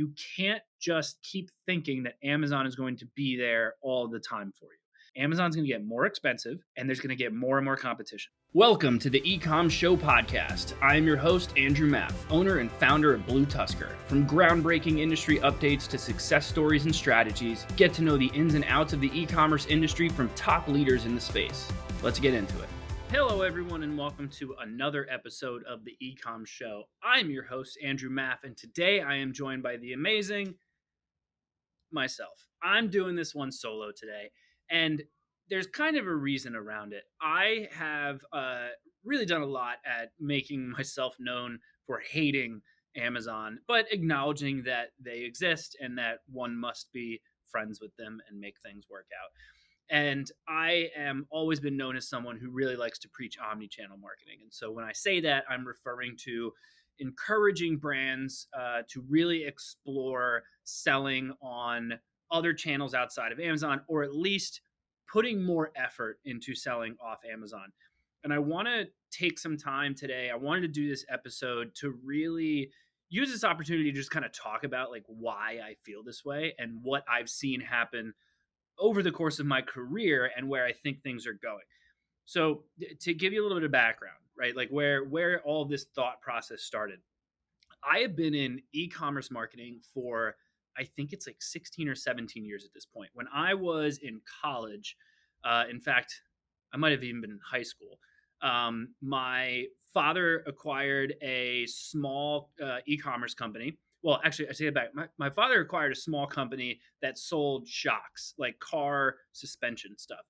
you can't just keep thinking that Amazon is going to be there all the time for you. Amazon's going to get more expensive, and there's going to get more and more competition. Welcome to the E-Comm Show podcast. I am your host, Andrew Maff, owner and founder of BlueTuskr. From groundbreaking industry updates to success stories and strategies, get to know the ins and outs of the e-commerce industry from top leaders in the space. Let's get into it. Hello, everyone, and welcome to another episode of the E-Comm Show. I'm your host, Andrew Maff, and today I am joined by the amazing myself. I'm doing this one solo today, and there's kind of a reason around it. I have really done a lot at making myself known for hating Amazon, but acknowledging that they exist and that one must be friends with them and make things work out. And I am always been known as someone who really likes to preach omnichannel marketing. And so when I say that, I'm referring to encouraging brands to really explore selling on other channels outside of Amazon, or at least putting more effort into selling off Amazon. And I want to take some time today. I wanted to do this episode to really use this opportunity to just kind of talk about like why I feel this way and what I've seen happen over the course of my career and where I think things are going. So to give you a little bit of background, right? Like where all this thought process started. I have been in e-commerce marketing for, I think it's like 16 or 17 years at this point. When I was in college, in fact, I might have even been in high school. My father acquired a small e-commerce company. Well, actually, I say it back. My father acquired a small company that sold shocks, like car suspension stuff.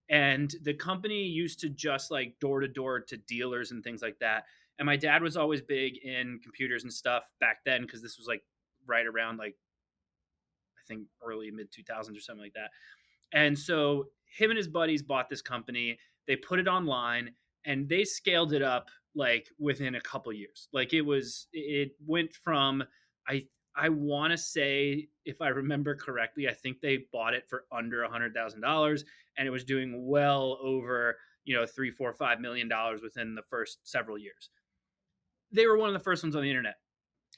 And the company used to just like door to door to dealers and things like that. And my dad was always big in computers and stuff back then, because this was like right around like, I think early mid 2000s or something like that. And so him and his buddies bought this company. They put it online and they scaled it up like within a couple years. Like it went from, I want to say, if I remember correctly, I think they bought it for under $100,000, and it was doing well over, $3, $4, $5 million within the first several years. They were one of the first ones on the internet.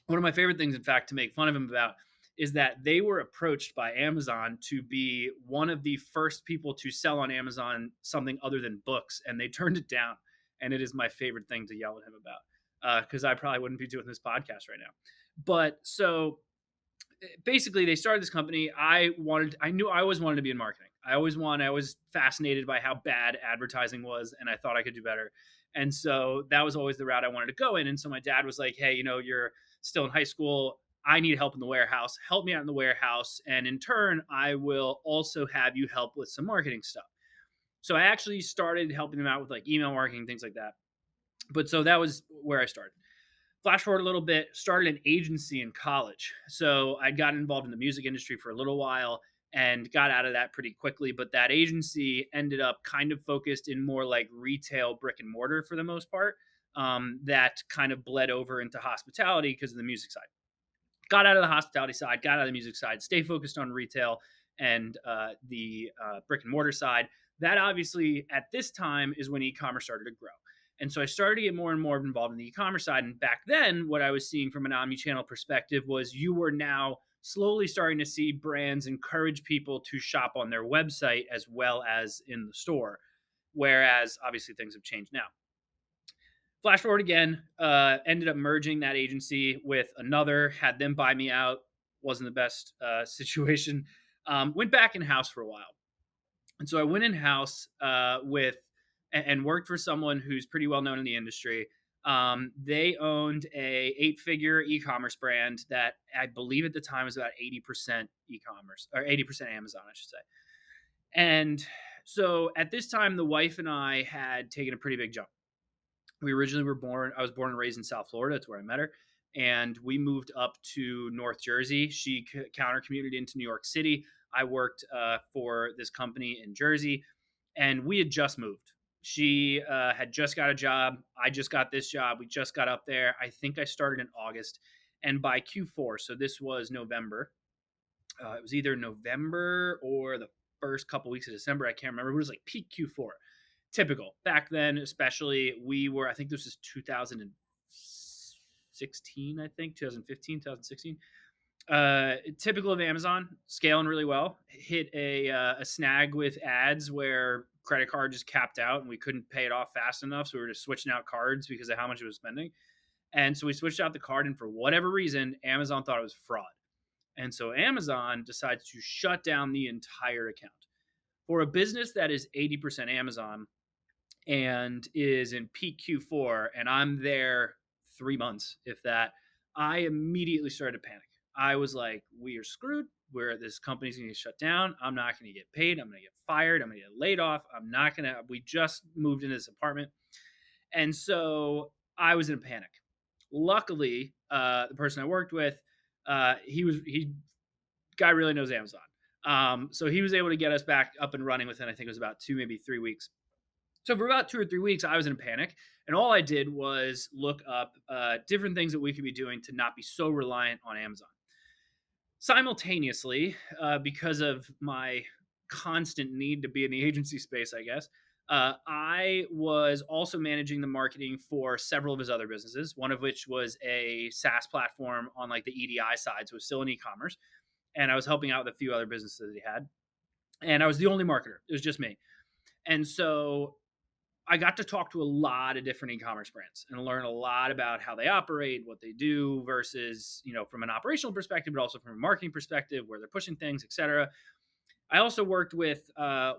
One of my favorite things, in fact, to make fun of them about is that they were approached by Amazon to be one of the first people to sell on Amazon something other than books, and they turned it down. And it is my favorite thing to yell at him about, because I probably wouldn't be doing this podcast right now. But so basically, they started this company. I knew I always wanted to be in marketing. I was fascinated by how bad advertising was, and I thought I could do better. And so that was always the route I wanted to go in. And so my dad was like, hey, you're still in high school. I need help in the warehouse. Help me out in the warehouse. And in turn, I will also have you help with some marketing stuff. So I actually started helping them out with like email marketing, things like that. But so that was where I started. Flash forward a little bit, started an agency in college. So I got involved in the music industry for a little while and got out of that pretty quickly. But that agency ended up kind of focused in more like retail brick and mortar for the most part. That kind of bled over into hospitality because of the music side. Got out of the hospitality side, got out of the music side, stay focused on retail and the brick and mortar side. That obviously at this time is when e-commerce started to grow. And so I started to get more and more involved in the e-commerce side. And back then, what I was seeing from an omnichannel perspective was you were now slowly starting to see brands encourage people to shop on their website as well as in the store. Whereas obviously things have changed now. Flash forward again, ended up merging that agency with another, had them buy me out. Wasn't the best situation. Went back in-house for a while. And so I went in-house and worked for someone who's pretty well known in the industry. They owned a 8-figure e-commerce brand that I believe at the time was about 80% e-commerce, or 80% Amazon, I should say. And so at this time, the wife and I had taken a pretty big jump. I was born and raised in South Florida. That's where I met her. And we moved up to North Jersey. She counter-commuted into New York City. I worked for this company in Jersey, and we had just moved. She had just got a job. I just got this job. We just got up there. I think I started in August. And by Q4, so this was November. It was either November or the first couple weeks of December. I can't remember. It was like peak Q4. Typical. Back then, especially, I think this was 2016, 2015, 2016. Typical of Amazon, scaling really well. Hit a snag with ads where credit card just capped out and we couldn't pay it off fast enough, so we were just switching out cards because of how much it was spending. And so we switched out the card, and for whatever reason, Amazon thought it was fraud. And so Amazon decides to shut down the entire account. For a business that is 80% Amazon and is in peak Q4, and I'm there 3 months, if that, I immediately started to panic. I was like, we are screwed. This company's going to get shut down. I'm not going to get paid. I'm going to get fired. I'm going to get laid off. We just moved into this apartment. And so I was in a panic. Luckily, the person I worked with, guy really knows Amazon. So he was able to get us back up and running within, I think it was about 2, maybe 3 weeks. So for about 2 or 3 weeks, I was in a panic. And all I did was look up different things that we could be doing to not be so reliant on Amazon. Simultaneously, because of my constant need to be in the agency space, I guess, I was also managing the marketing for several of his other businesses, one of which was a SaaS platform on like the EDI side. So it was still in e-commerce. And I was helping out with a few other businesses that he had. And I was the only marketer. It was just me. And so I got to talk to a lot of different e-commerce brands and learn a lot about how they operate, what they do versus, from an operational perspective, but also from a marketing perspective, where they're pushing things, etc. I also worked with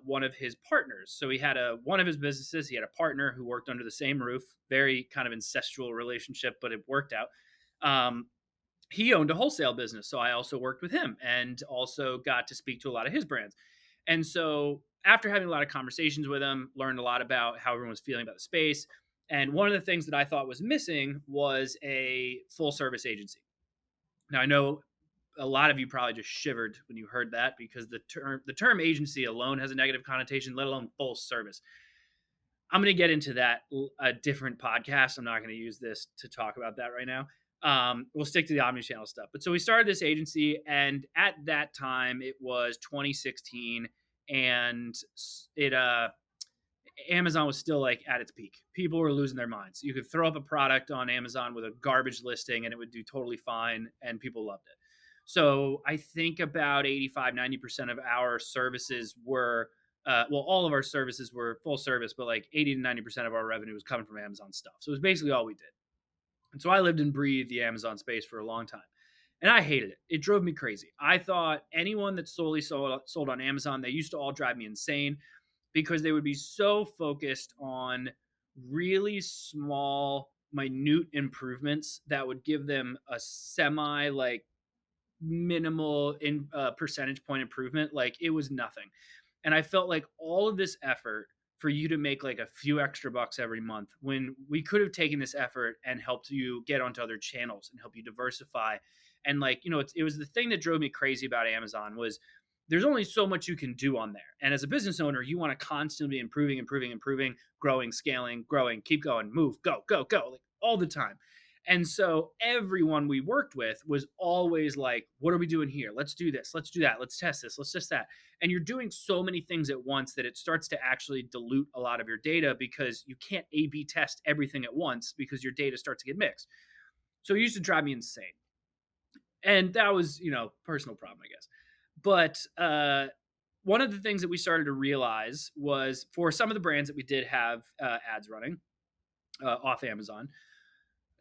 one of his partners. So he had one of his businesses. He had a partner who worked under the same roof, very kind of incestual relationship, but it worked out. He owned a wholesale business. So I also worked with him and also got to speak to a lot of his brands. And so after having a lot of conversations with him, learned a lot about how everyone was feeling about the space. And one of the things that I thought was missing was a full service agency. Now, I know a lot of you probably just shivered when you heard that because the term agency alone has a negative connotation, let alone full service. I'm going to get into that a different podcast. I'm not going to use this to talk about that right now. We'll stick to the Omnichannel stuff. But so we started this agency, and at that time it was 2016, and Amazon was still like at its peak. People were losing their minds. You could throw up a product on Amazon with a garbage listing and it would do totally fine, and people loved it. So I think about 85-90% of our services were all of our services were full service, but like 80 to 90% of our revenue was coming from Amazon stuff. So it was basically all we did. And so I lived and breathed the Amazon space for a long time. And I hated it. It drove me crazy. I thought anyone that solely sold on Amazon, they used to all drive me insane because they would be so focused on really small, minute improvements that would give them a semi minimal percentage point improvement. Like it was nothing. And I felt like all of this effort for you to make like a few extra bucks every month when we could have taken this effort and helped you get onto other channels and help you diversify. And it was the thing that drove me crazy about Amazon was there's only so much you can do on there. And as a business owner, you want to constantly be improving, growing, scaling, growing, keep going, move, go, like all the time. And so everyone we worked with was always like, what are we doing here? Let's do this. Let's do that. Let's test this. Let's test that. And you're doing so many things at once that it starts to actually dilute a lot of your data because you can't A/B test everything at once because your data starts to get mixed. So it used to drive me insane. And that was, personal problem, I guess. But one of the things that we started to realize was for some of the brands that we did have ads running off Amazon,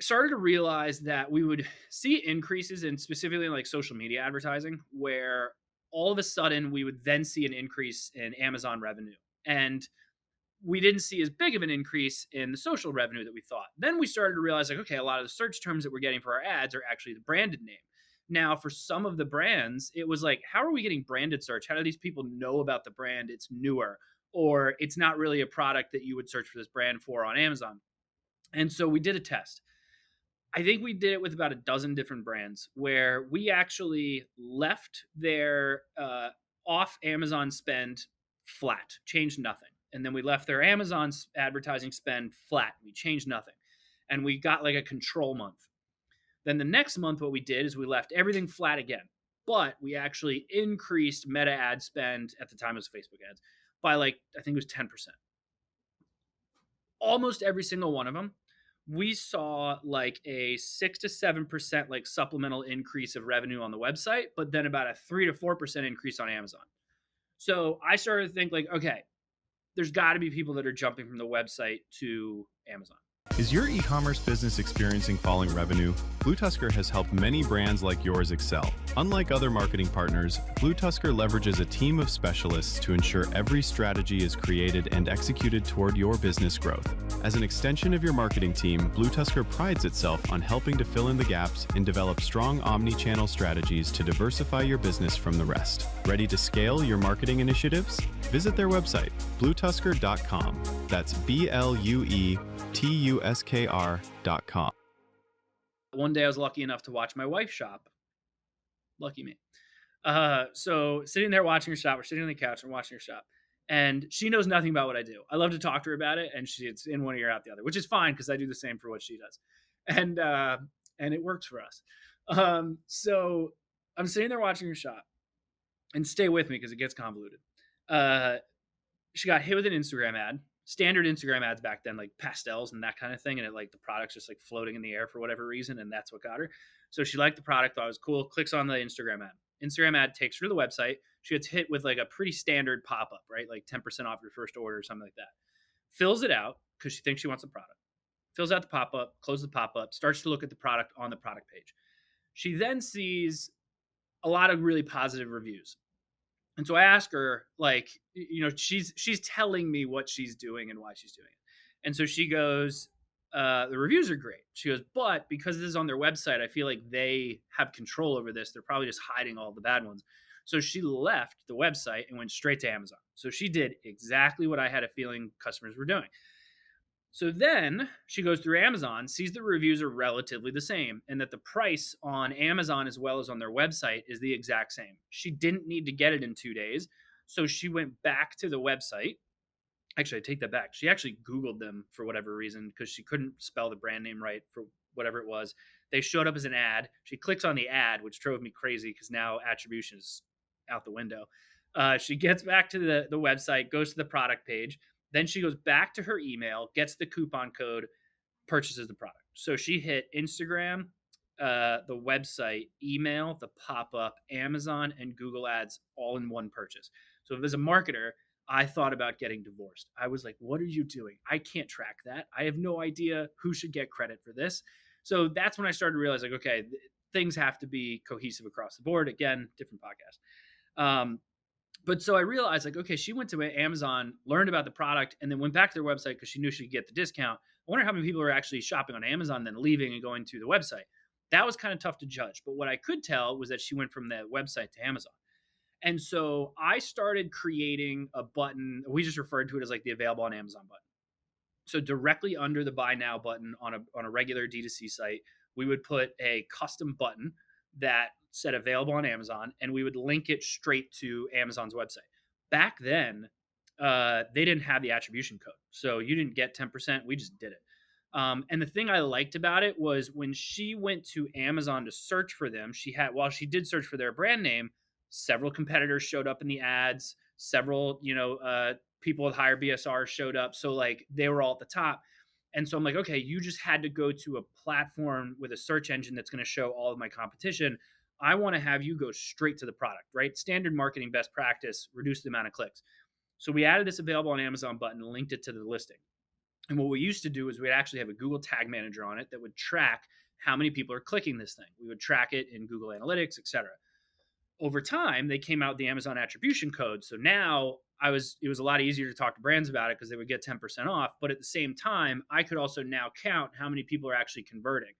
started to realize that we would see increases in specifically like social media advertising, where all of a sudden we would then see an increase in Amazon revenue. And we didn't see as big of an increase in the social revenue that we thought. Then we started to realize like, okay, a lot of the search terms that we're getting for our ads are actually the branded name. Now, for some of the brands, it was like, how are we getting branded search? How do these people know about the brand? It's newer, or it's not really a product that you would search for this brand for on Amazon. And so we did a test. I think we did it with about a dozen different brands where we actually left their off Amazon spend flat, changed nothing. And then we left their Amazon advertising spend flat. We changed nothing. And we got like a control month. Then the next month, what we did is we left everything flat again. But we actually increased meta ad spend, at the time it was Facebook ads, by I think it was 10%. Almost every single one of them we saw like a 6 to 7% like supplemental increase of revenue on the website, but then about a 3 to 4% increase on Amazon. So I started to think like, okay, there's got to be people that are jumping from the website to Amazon. Is your e-commerce business experiencing falling revenue? BlueTuskr has helped many brands like yours excel. Unlike other marketing partners, BlueTuskr leverages a team of specialists to ensure every strategy is created and executed toward your business growth. As an extension of your marketing team, BlueTuskr prides itself on helping to fill in the gaps and develop strong omni-channel strategies to diversify your business from the rest. Ready to scale your marketing initiatives? Visit their website, BlueTuskr.com. That's BlueTuskr.com. One day I was lucky enough to watch my wife shop. Lucky me. So sitting there watching her shop, we're sitting on the couch and watching her shop. And she knows nothing about what I do. I love to talk to her about it, and it's in one ear out the other, which is fine because I do the same for what she does. And it works for us. So I'm sitting there watching her shop, and stay with me because it gets convoluted. She got hit with an Instagram ad. Standard Instagram ads back then, like pastels and that kind of thing. And it like the product's just like floating in the air for whatever reason. And that's what got her. So she liked the product, thought it was cool, clicks on the Instagram ad. Instagram ad takes her to the website. She gets hit with like a pretty standard pop-up, right? Like 10% off your first order or something like that. Fills it out because she thinks she wants the product. Fills out the pop-up, closes the pop-up, starts to look at the product on the product page. She then sees a lot of really positive reviews. And so I ask her, like, she's telling me what she's doing and why she's doing it. And so she goes, the reviews are great. She goes, but because this is on their website, I feel like they have control over this. They're probably just hiding all the bad ones. So she left the website and went straight to Amazon. So she did exactly what I had a feeling customers were doing. So then she goes through Amazon, sees the reviews are relatively the same, and that the price on Amazon as well as on their website is the exact same. She didn't need to get it in 2 days. So she went back to the website. Actually, I take that back. She actually Googled them for whatever reason because she couldn't spell the brand name right for whatever it was. They showed up as an ad. She clicks on the ad, which drove me crazy because now attribution is out the window. She gets back to the website, goes to the product page. Then she goes back to her email, gets the coupon code, purchases the product. So she hit Instagram, the website, email, the pop-up, Amazon, and Google Ads all in one purchase. So as a marketer, I thought about getting divorced. I was like, what are you doing? I can't track that. I have no idea who should get credit for this. So that's when I started to realize, like, okay, things have to be cohesive across the board. Again, different podcast. But so I realized, like, okay, she went to Amazon, learned about the product, and then went back to their website because she knew she'd get the discount. I wonder how many people are actually shopping on Amazon, then leaving and going to the website. That was kind of tough to judge. But what I could tell was that she went from the website to Amazon. And so I started creating a button. We just referred to it as like the available on Amazon button. So directly under the buy now button on a regular D2C site, we would put a custom button that said available on Amazon, and we would link it straight to Amazon's website. Back then, they didn't have the attribution code. So you didn't get 10%. We just did it. And the thing I liked about it was when she went to Amazon to search for them, while she did search for their brand name, several competitors showed up in the ads, several, people with higher BSR showed up. So like they were all at the top. And so I'm like, okay, you just had to go to a platform with a search engine that's going to show all of my competition. I want to have you go straight to the product, right? Standard marketing best practice, reduce the amount of clicks. So we added this available on Amazon button and linked it to the listing. And what we used to do is we'd actually have a Google Tag Manager on it that would track how many people are clicking this thing. We would track it in Google Analytics, et cetera. Over time, they came out with the Amazon attribution code. So now it was a lot easier to talk to brands about it because they would get 10% off. But at the same time, I could also now count how many people are actually converting.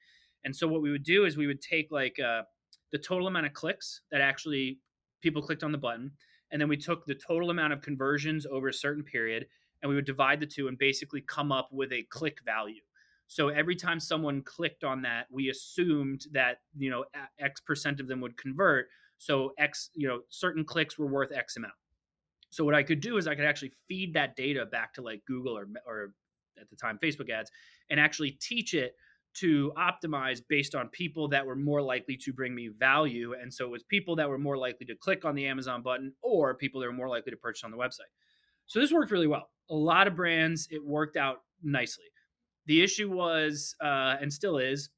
And so what we would do is we would take like the total amount of clicks that actually people clicked on the button. And then we took the total amount of conversions over a certain period, and we would divide the two and basically come up with a click value. So every time someone clicked on that, we assumed that, X percent of them would convert. So X, certain clicks were worth X amount. So what I could do is I could actually feed that data back to like Google or at the time Facebook ads and actually teach it to optimize based on people that were more likely to bring me value. And so it was people that were more likely to click on the Amazon button or people that were more likely to purchase on the website. So this worked really well. A lot of brands, it worked out nicely. The issue was, and still is,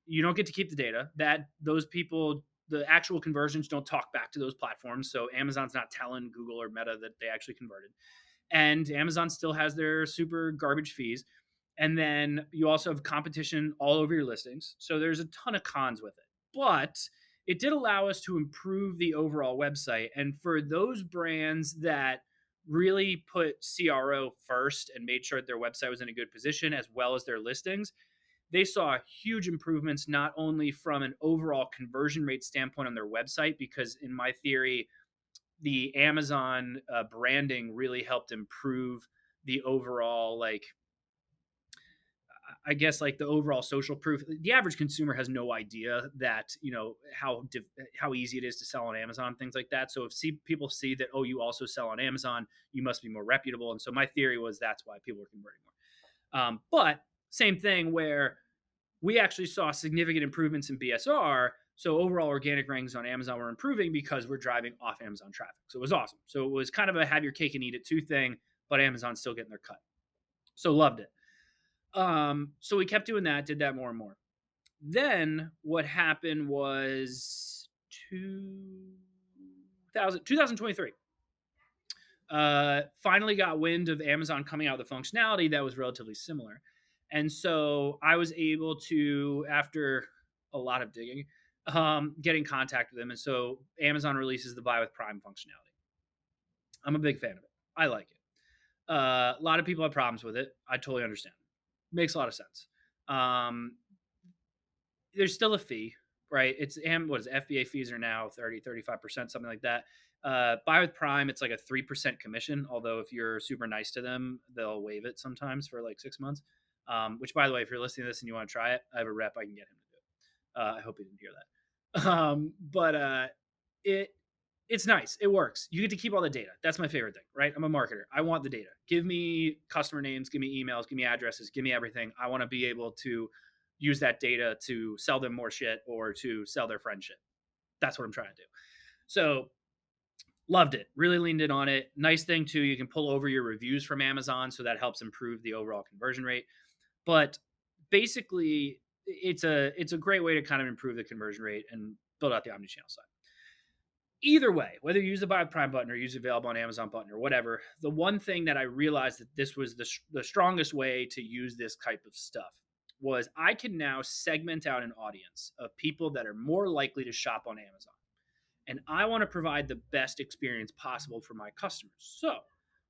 you don't get to keep the data. That those people, the actual conversions don't talk back to those platforms. So Amazon's not telling Google or Meta that they actually converted. And Amazon still has their super garbage fees. And then you also have competition all over your listings. So there's a ton of cons with it. But it did allow us to improve the overall website. And for those brands that really put CRO first and made sure that their website was in a good position as well as their listings, they saw huge improvements not only from an overall conversion rate standpoint on their website, because in my theory, the Amazon branding really helped improve the overall, like, I guess, like the overall social proof. The average consumer has no idea that, how easy it is to sell on Amazon, things like that. So if people see that, oh, you also sell on Amazon, you must be more reputable. And so my theory was that's why people were converting more. But same thing where we actually saw significant improvements in BSR. So overall organic rankings on Amazon were improving because we're driving off Amazon traffic. So it was awesome. So it was kind of a have your cake and eat it too thing, but Amazon's still getting their cut. So loved it. So we kept doing that, did that more and more. Then what happened was 2023. Finally got wind of Amazon coming out with a functionality that was relatively similar. And so I was able to, after a lot of digging, get in contact with them. And so Amazon releases the buy with Prime functionality. I'm a big fan of it. I like it. A lot of people have problems with it. I totally understand. Makes a lot of sense. There's still a fee, right? It's what is it? FBA fees are now 35%, something like that. Buy with Prime, it's like a 3% commission. Although if you're super nice to them, they'll waive it sometimes for like 6 months. Which, by the way, if you're listening to this and you want to try it, I have a rep I can get him to do it. I hope he didn't hear that. But it's nice. It works. You get to keep all the data. That's my favorite thing, right? I'm a marketer. I want the data. Give me customer names, give me emails, give me addresses, give me everything. I want to be able to use that data to sell them more shit or to sell their friend shit. That's what I'm trying to do. So loved it. Really leaned in on it. Nice thing too, you can pull over your reviews from Amazon, so that helps improve the overall conversion rate. But basically, it's a great way to kind of improve the conversion rate and build out the omnichannel side. Either way, whether you use the Buy with Prime button or use the available on Amazon button or whatever, the one thing that I realized that this was the strongest way to use this type of stuff was I can now segment out an audience of people that are more likely to shop on Amazon. And I want to provide the best experience possible for my customers. So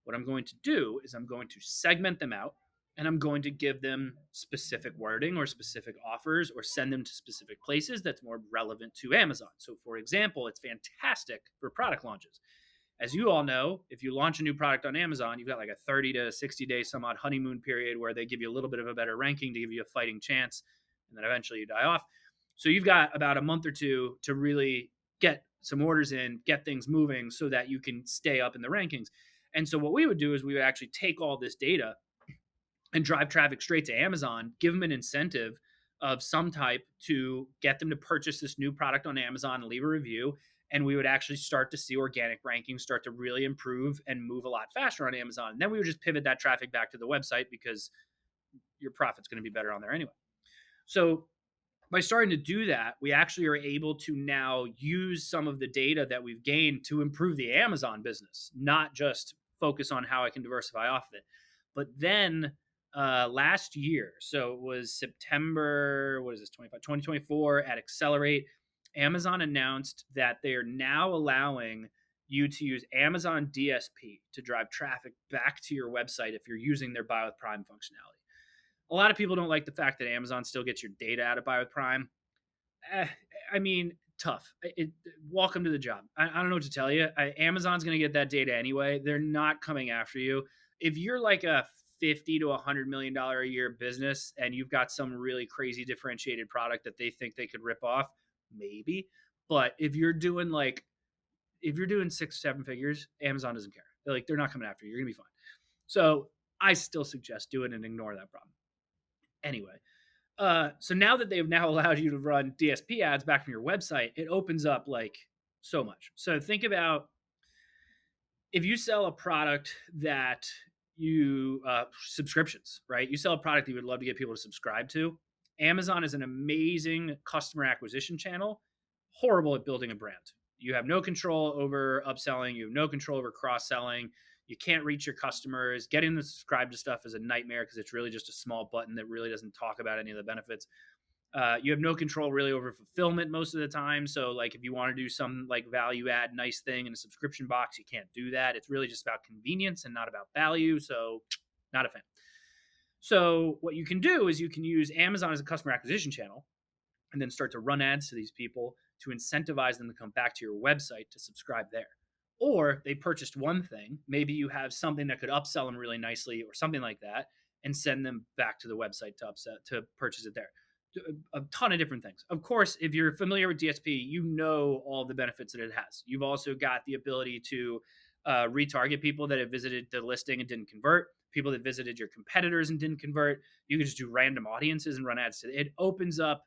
what I'm going to do is I'm going to segment them out, and I'm going to give them specific wording or specific offers or send them to specific places that's more relevant to Amazon. So for example, it's fantastic for product launches. As you all know, if you launch a new product on Amazon, you've got like a 30 to 60 day some odd honeymoon period where they give you a little bit of a better ranking to give you a fighting chance, and then eventually you die off. So you've got about a month or two to really get some orders in, get things moving so that you can stay up in the rankings. And so what we would do is we would actually take all this data and drive traffic straight to Amazon, give them an incentive of some type to get them to purchase this new product on Amazon and leave a review. And we would actually start to see organic rankings start to really improve and move a lot faster on Amazon. And then we would just pivot that traffic back to the website because your profit's going to be better on there anyway. So by starting to do that, we actually are able to now use some of the data that we've gained to improve the Amazon business, not just focus on how I can diversify off of it. But then last year, so it was September, 2024 at Accelerate, Amazon announced that they are now allowing you to use Amazon DSP to drive traffic back to your website if you're using their Buy with Prime functionality. A lot of people don't like the fact that Amazon still gets your data out of Buy with Prime. I mean, tough. Welcome to the job. I don't know what to tell you. Amazon's going to get that data anyway. They're not coming after you. If you're like a $50 to $100 million a year business and you've got some really crazy differentiated product that they think they could rip off, maybe. But if you're doing 6-7 figures, Amazon doesn't care. They're not coming after you. You're going to be fine. So I still suggest do it and ignore that problem. Anyway, so now that they've now allowed you to run DSP ads back from your website, it opens up like so much. So think about if you sell a product that subscriptions, right? You sell a product that you would love to get people to subscribe to. Amazon is an amazing customer acquisition channel, horrible at building a brand. You have no control over upselling, you have no control over cross-selling. You can't reach your customers. Getting them to subscribe to stuff is a nightmare because it's really just a small button that really doesn't talk about any of the benefits. You have no control really over fulfillment most of the time. So like if you want to do some like value add nice thing in a subscription box, you can't do that. It's really just about convenience and not about value. So not a fan. So what you can do is you can use Amazon as a customer acquisition channel and then start to run ads to these people to incentivize them to come back to your website to subscribe there. Or they purchased one thing, maybe you have something that could upsell them really nicely or something like that, and send them back to the website to purchase it there. A ton of different things. Of course, if you're familiar with DSP, you know all the benefits that it has. You've also got the ability to retarget people that have visited the listing and didn't convert, people that visited your competitors and didn't convert. You can just do random audiences and run ads to it. It opens up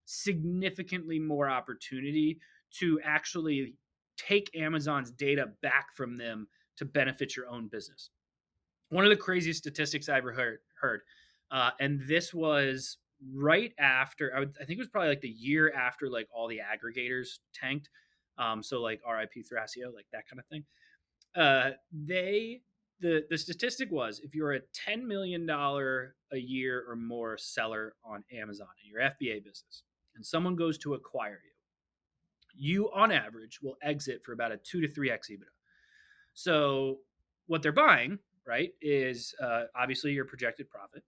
significantly more opportunity to actually take Amazon's data back from them to benefit your own business. One of the craziest statistics I ever heard, and this was right after, I think it was probably like the year after like all the aggregators tanked. So like RIP Thrasio, like that kind of thing. The statistic was if you're a $10 million a year or more seller on Amazon in your FBA business, and someone goes to acquire you on average will exit for about a 2 to 3x EBITDA. So what they're buying, right, is obviously your projected profit.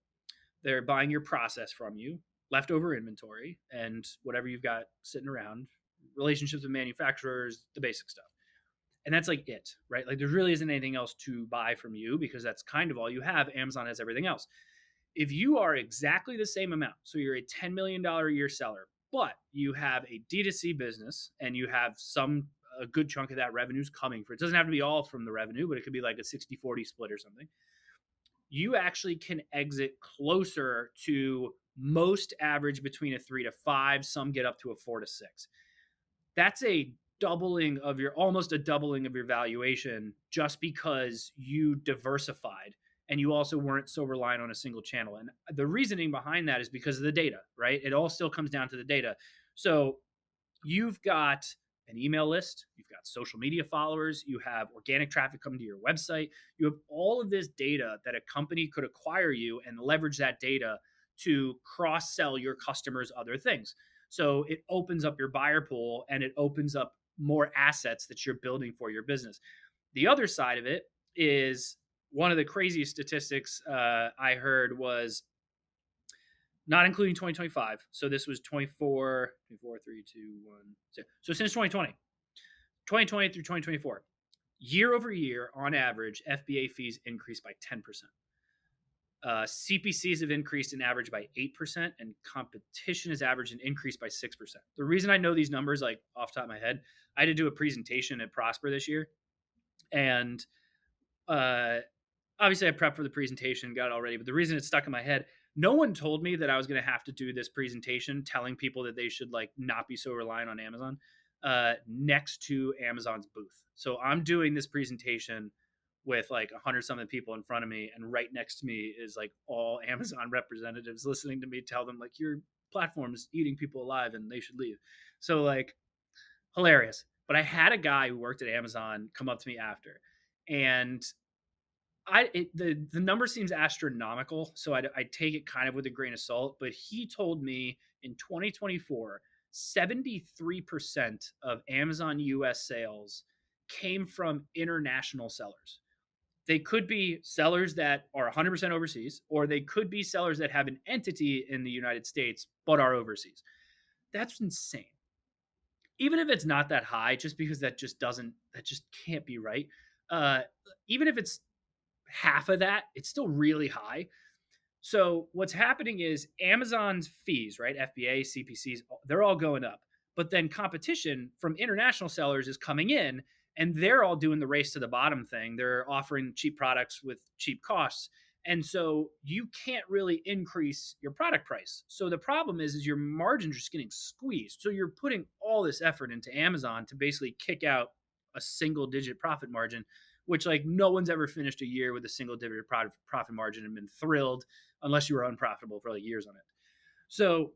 They're buying your process from you, leftover inventory, and whatever you've got sitting around, relationships with manufacturers, the basic stuff. And that's like it, right? Like there really isn't anything else to buy from you because that's kind of all you have. Amazon has everything else. If you are exactly the same amount, so you're a $10 million a year seller, but you have a D2C business and you have a good chunk of that revenue's coming for it. It doesn't have to be all from the revenue, but it could be like a 60-40 split or something. You actually can exit closer to most average between a 3 to 5. Some get up to a 4 to 6. That's almost a doubling of your valuation just because you diversified and you also weren't so reliant on a single channel. And the reasoning behind that is because of the data, right? It all still comes down to the data. So you've got an email list, you've got social media followers, you have organic traffic coming to your website, you have all of this data that a company could acquire you and leverage that data to cross-sell your customers other things. So it opens up your buyer pool and it opens up more assets that you're building for your business. The other side of it is one of the craziest statistics I heard was not including 2025. So this was 24, 3, 2, 1. So since 2020 through 2024, year over year, on average, FBA fees increased by 10%. CPCs have increased in average by 8%, and competition has averaged an increase by 6%. The reason I know these numbers, like off the top of my head, I had to do a presentation at Prosper this year. And obviously I prepped for the presentation, got it all ready. But the reason it's stuck in my head, no one told me that I was going to have to do this presentation telling people that they should like not be so reliant on Amazon next to Amazon's booth. So I'm doing this presentation with like 100 something people in front of me, and right next to me is like all Amazon representatives listening to me tell them like your platform is eating people alive and they should leave. So like hilarious. But I had a guy who worked at Amazon come up to me after, and the number seems astronomical, so I take it kind of with a grain of salt. But he told me in 2024, 73% of Amazon US sales came from international sellers. They could be sellers that are 100% overseas, or they could be sellers that have an entity in the United States but are overseas. That's insane. Even if it's not that high, just because that just can't be right. Even if it's half of that, it's still really high. So what's happening is Amazon's fees, right? FBA, CPCs, they're all going up. But then competition from international sellers is coming in, and they're all doing the race to the bottom thing. They're offering cheap products with cheap costs. And so you can't really increase your product price. So the problem is your margins are just getting squeezed. So you're putting all this effort into Amazon to basically kick out a single digit profit margin, which like no one's ever finished a year with a single digit profit margin and been thrilled unless you were unprofitable for like years on it. So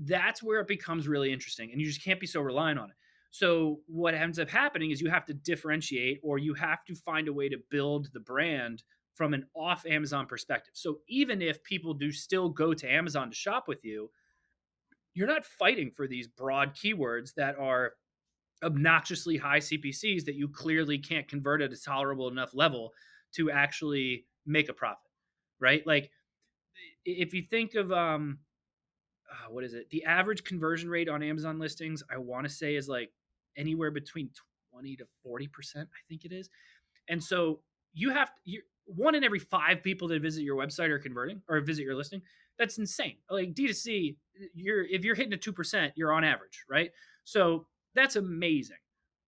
that's where it becomes really interesting, and you just can't be so reliant on it. So what ends up happening is you have to differentiate, or you have to find a way to build the brand from an off Amazon perspective. So even if people do still go to Amazon to shop with you, you're not fighting for these broad keywords that are obnoxiously high CPCs that you clearly can't convert at a tolerable enough level to actually make a profit, right? Like if you think of what is it? The average conversion rate on Amazon listings, I want to say, is like anywhere between 20 to 40%, I think it is. And so you have you one in every 5 people that visit your website are converting or visit your listing. That's insane. Like D2C, if you're hitting a 2%, you're on average, right? So that's amazing.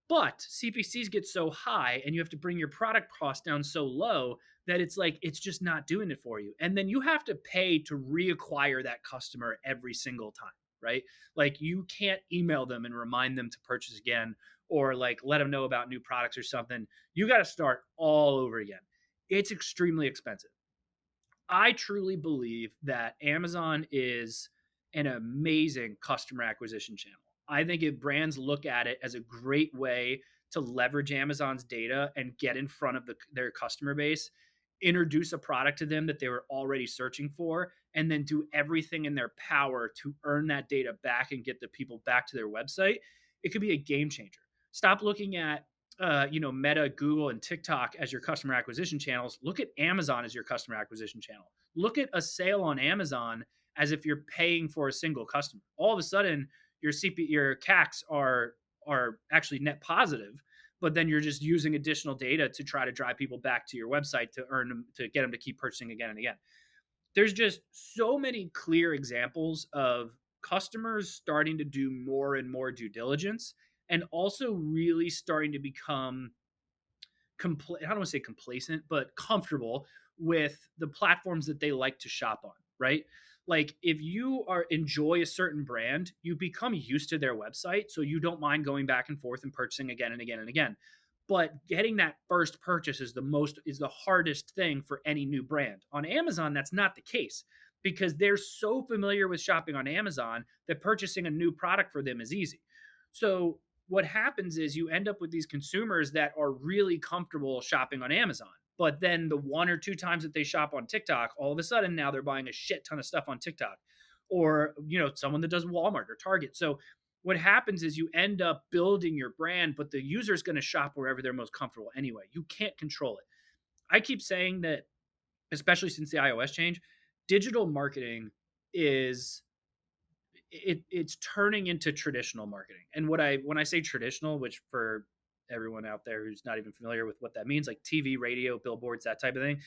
But CPCs get so high and you have to bring your product cost down so low that it's like it's just not doing it for you. And then you have to pay to reacquire that customer every single time, right? Like you can't email them and remind them to purchase again or like let them know about new products or something. You got to start all over again. It's extremely expensive. I truly believe that Amazon is an amazing customer acquisition channel. I think if brands look at it as a great way to leverage Amazon's data and get in front of their customer base, introduce a product to them that they were already searching for, and then do everything in their power to earn that data back and get the people back to their website, it could be a game changer. Stop looking at Meta, Google, and TikTok as your customer acquisition channels. Look at Amazon as your customer acquisition channel. Look at a sale on Amazon as if you're paying for a single customer. All of a sudden, your CACs are actually net positive, but then you're just using additional data to try to drive people back to your website to earn them, to get them to keep purchasing again and again. There's just so many clear examples of customers starting to do more and more due diligence and also really starting to become I don't want to say complacent, but comfortable with the platforms that they like to shop on, right? Like if you enjoy a certain brand, you become used to their website, so you don't mind going back and forth and purchasing again and again and again. But getting that first purchase is the hardest thing for any new brand. On Amazon, that's not the case because they're so familiar with shopping on Amazon that purchasing a new product for them is easy. So what happens is you end up with these consumers that are really comfortable shopping on Amazon. But then the one or two times that they shop on TikTok, all of a sudden now they're buying a shit ton of stuff on TikTok, or someone that does Walmart or Target. So what happens is you end up building your brand, but the user is going to shop wherever they're most comfortable anyway. You can't control it. I keep saying that, especially since the iOS change, digital marketing is it's turning into traditional marketing. And when I say traditional, which for everyone out there who's not even familiar with what that means, like TV, radio, billboards, that type of thing,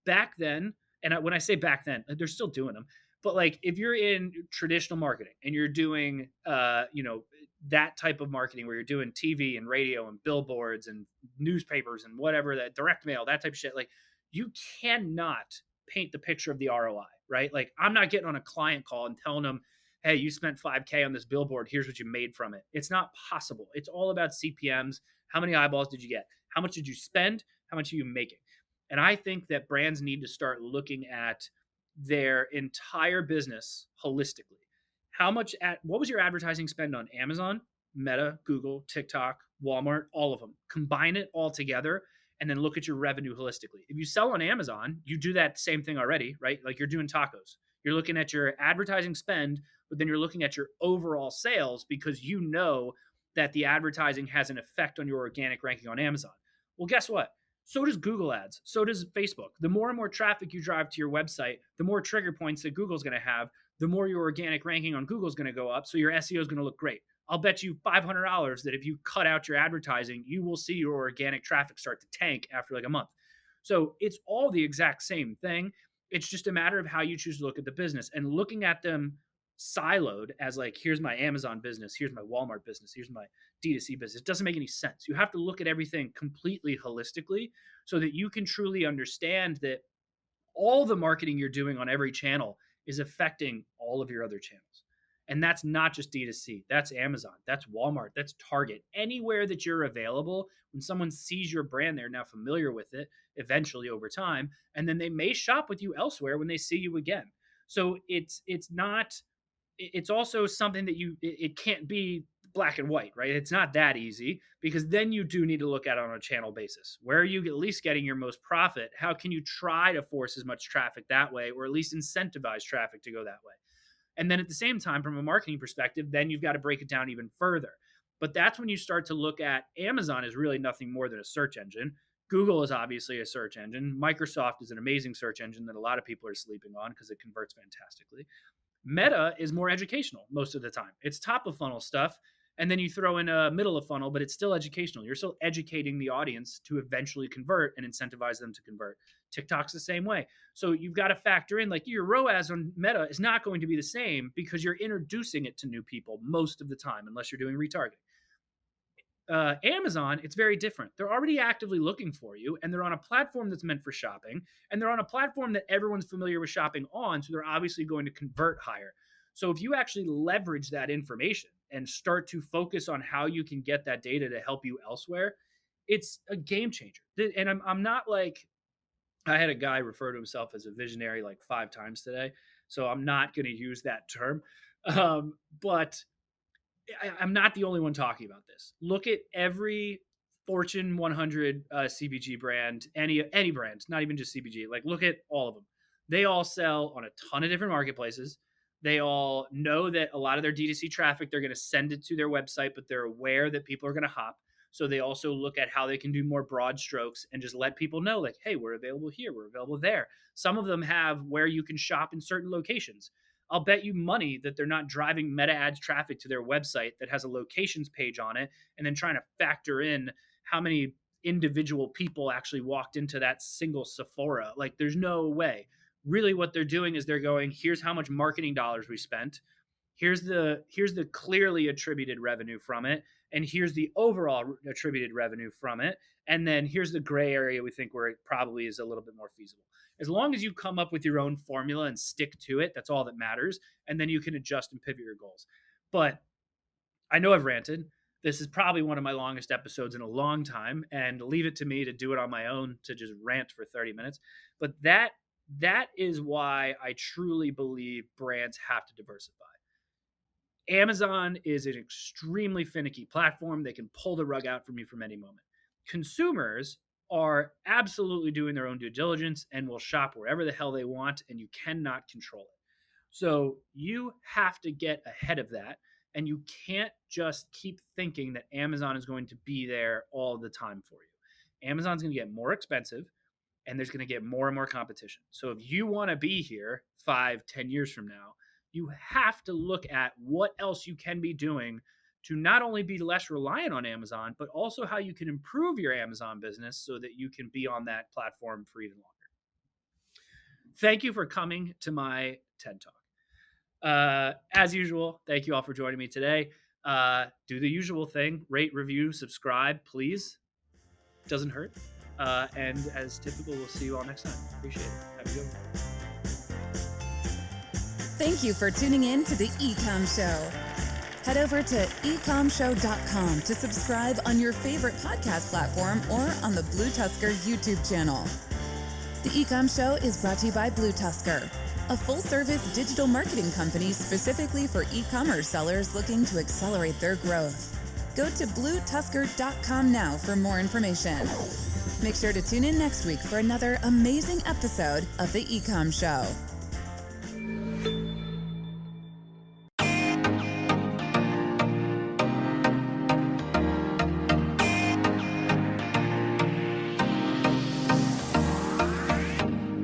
back then, and when I say back then, they're still doing them. But like if you're in traditional marketing and you're doing that type of marketing where you're doing TV and radio and billboards and newspapers and whatever, that direct mail, that type of shit, like you cannot paint the picture of the ROI, right? Like I'm not getting on a client call and telling them, hey, you spent 5K on this billboard, here's what you made from it. It's not possible. It's all about CPMs. How many eyeballs did you get? How much did you spend? How much are you making? And I think that brands need to start looking at their entire business holistically. What was your advertising spend on Amazon, Meta, Google, TikTok, Walmart, all of them? Combine it all together and then look at your revenue holistically. If you sell on Amazon, you do that same thing already, right? Like you're doing tacos. You're looking at your advertising spend, but then you're looking at your overall sales because you know that the advertising has an effect on your organic ranking on Amazon. Well, guess what? So does Google ads. So does Facebook. The more and more traffic you drive to your website, the more trigger points that Google's going to have, the more your organic ranking on Google is going to go up. So your SEO is going to look great. I'll bet you $500 that if you cut out your advertising, you will see your organic traffic start to tank after like a month. So it's all the exact same thing. It's just a matter of how you choose to look at the business and looking at them siloed as like, here's my Amazon business, here's my Walmart business, here's my D2C business. It doesn't make any sense. You have to look at everything completely holistically so that you can truly understand that all the marketing you're doing on every channel is affecting all of your other channels. And that's not just D2C. That's Amazon. That's Walmart. That's Target. Anywhere that you're available, when someone sees your brand, they're now familiar with it eventually over time. And then they may shop with you elsewhere when they see you again. So it's also something that it can't be black and white, right? It's not that easy, because then you do need to look at it on a channel basis. Where are you at least getting your most profit? How can you try to force as much traffic that way, or at least incentivize traffic to go that way? And then at the same time, from a marketing perspective, then you've got to break it down even further. But that's when you start to look at Amazon is really nothing more than a search engine. Google is obviously a search engine. Microsoft is an amazing search engine that a lot of people are sleeping on because it converts fantastically. Meta is more educational most of the time. It's top of funnel stuff. And then you throw in a middle of funnel, but it's still educational. You're still educating the audience to eventually convert and incentivize them to convert. TikTok's the same way. So you've got to factor in, like, your ROAS on Meta is not going to be the same because you're introducing it to new people most of the time, unless you're doing retargeting. Amazon, it's very different. They're already actively looking for you, and they're on a platform that's meant for shopping, and they're on a platform that everyone's familiar with shopping on, so they're obviously going to convert higher. So if you actually leverage that information and start to focus on how you can get that data to help you elsewhere, it's a game changer. And I'm not like, I had a guy refer to himself as a visionary like 5 times today, so I'm not going to use that term. But I'm not the only one talking about this. Look at every Fortune 100 CPG brand, any brand, not even just CPG. Like, look at all of them. They all sell on a ton of different marketplaces. They all know that a lot of their D2C traffic, they're going to send it to their website, but they're aware that people are going to hop. So they also look at how they can do more broad strokes and just let people know, like, hey, we're available here, we're available there. Some of them have where you can shop in certain locations. I'll bet you money that they're not driving meta ads traffic to their website that has a locations page on it and then trying to factor in how many individual people actually walked into that single Sephora. Like, there's no way. Really what they're doing is they're going, here's how much marketing dollars we spent. Here's the clearly attributed revenue from it. And here's the overall attributed revenue from it. And then here's the gray area we think where it probably is a little bit more feasible. As long as you come up with your own formula and stick to it, that's all that matters. And then you can adjust and pivot your goals. But I know I've ranted. This is probably one of my longest episodes in a long time, and leave it to me to do it on my own, to just rant for 30 minutes. But that is why I truly believe brands have to diversify. Amazon is an extremely finicky platform. They can pull the rug out from you from any moment. Consumers are absolutely doing their own due diligence and will shop wherever the hell they want, and you cannot control it. So you have to get ahead of that, and you can't just keep thinking that Amazon is going to be there all the time for you. Amazon's going to get more expensive, and there's going to get more and more competition. So if you want to be here 5-10 years from now, you have to look at what else you can be doing to not only be less reliant on Amazon, but also how you can improve your Amazon business so that you can be on that platform for even longer. Thank you for coming to my TED Talk. As usual, thank you all for joining me today. Do the usual thing, rate, review, subscribe, please. Doesn't hurt. And as typical, we'll see you all next time. Appreciate it. Have a good one. Thank you for tuning in to the E-Comm Show. Head over to ecommshow.com to subscribe on your favorite podcast platform or on the BlueTuskr YouTube channel. The E-Comm Show is brought to you by BlueTuskr, a full-service digital marketing company specifically for e-commerce sellers looking to accelerate their growth. Go to BlueTuskr.com now for more information. Make sure to tune in next week for another amazing episode of the E-Comm Show.